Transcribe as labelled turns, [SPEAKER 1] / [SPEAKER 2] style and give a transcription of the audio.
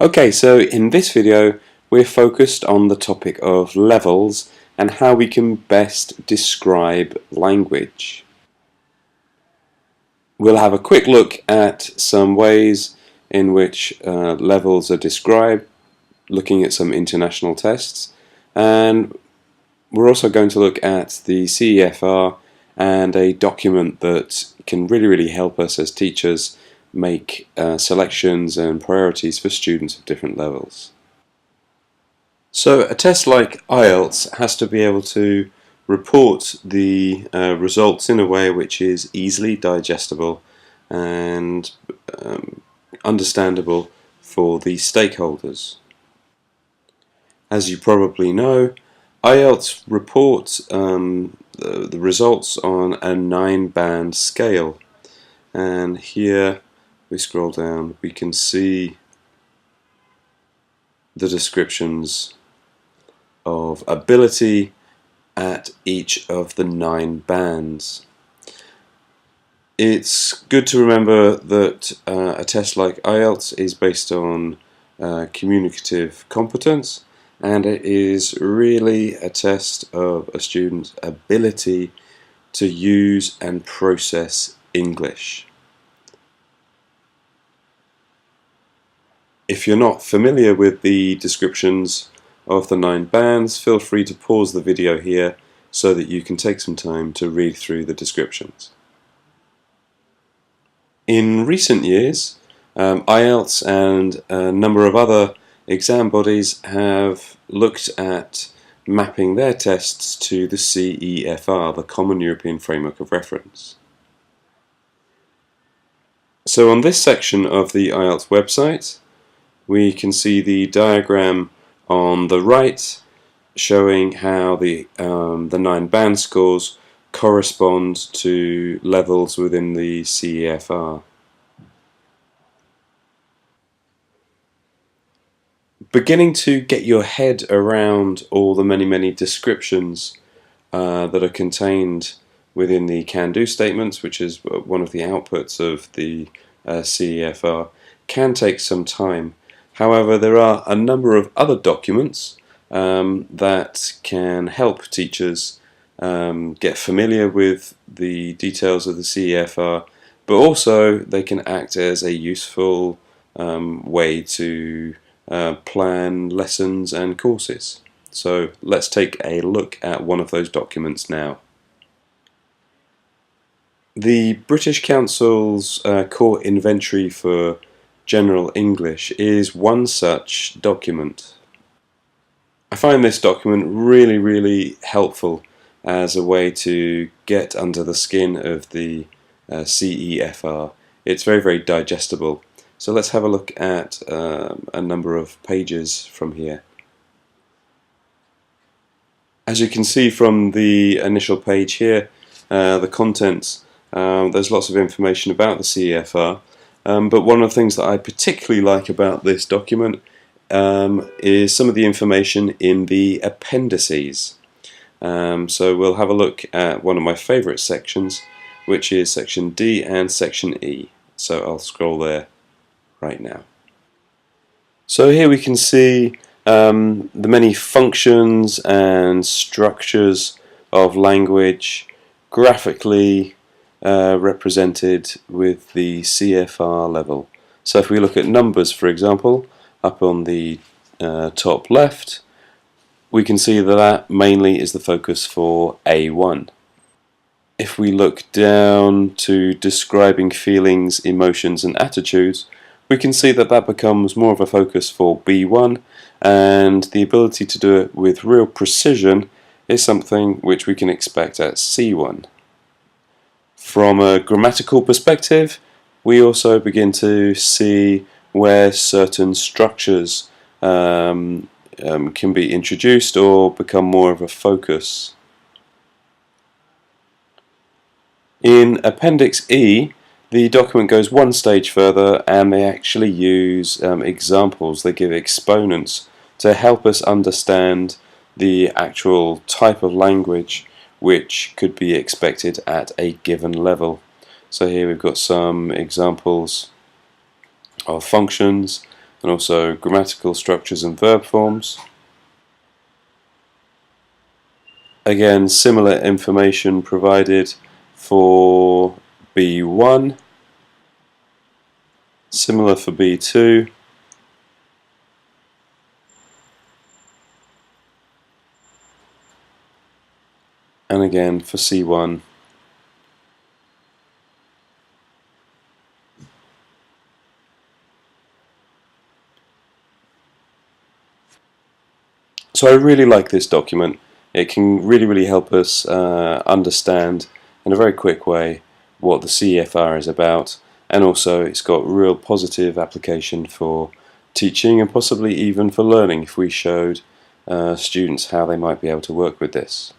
[SPEAKER 1] Okay, so in this video we're focused on the topic of levels and how we can best describe language. We'll have a quick look at some ways in which levels are described, looking at some international tests, and we're also going to look at the CEFR and a document that can really help us as teachers make selections and priorities for students of different levels. So a test like IELTS has to be able to report the results in a way which is easily digestible and understandable for the stakeholders. As you probably know, IELTS reports the results on a 9-band scale, and here we scroll down, we can see the descriptions of ability at each of the 9 bands. It's good to remember that a test like IELTS is based on communicative competence, and it is really a test of a student's ability to use and process English. If you're not familiar with the descriptions of the 9 bands, feel free to pause the video here so that you can take some time to read through the descriptions. In recent years, IELTS and a number of other exam bodies have looked at mapping their tests to the CEFR, the Common European Framework of Reference. So on this section of the IELTS website, we can see the diagram on the right showing how the 9 band scores correspond to levels within the CEFR. Beginning to get your head around all the many descriptions that are contained within the can-do statements, which is one of the outputs of the CEFR, can take some time. However, there are a number of other documents that can help teachers get familiar with the details of the CEFR, but also they can act as a useful way to plan lessons and courses. So let's take a look at one of those documents now. The British Council's Core Inventory for General English is one such document. I find this document really helpful as a way to get under the skin of the CEFR. It's very digestible. So let's have a look at a number of pages from here. As you can see from the initial page here, the contents, there's lots of information about the CEFR, but one of the things that I particularly like about this document is some of the information in the appendices. So we'll have a look at one of my favourite sections, which is section D and section E. So I'll scroll there right now. So here we can see the many functions and structures of language graphically represented with the CEFR level. So if we look at numbers, for example, up on the top left, we can see that that mainly is the focus for A1. If we look down to describing feelings, emotions and attitudes, we can see that that becomes more of a focus for B1, and the ability to do it with real precision is something which we can expect at C1. From a grammatical perspective, we also begin to see where certain structures can be introduced or become more of a focus. In Appendix E, the document goes one stage further and they actually use examples. They give exponents to help us understand the actual type of language which could be expected at a given level. So here we've got some examples of functions, and also grammatical structures and verb forms. Again, similar information provided for B1, similar for B2, and again for C1. So I really like this document. It can really help us understand in a very quick way what the CEFR is about, and also it's got real positive application for teaching and possibly even for learning if we showed students how they might be able to work with this.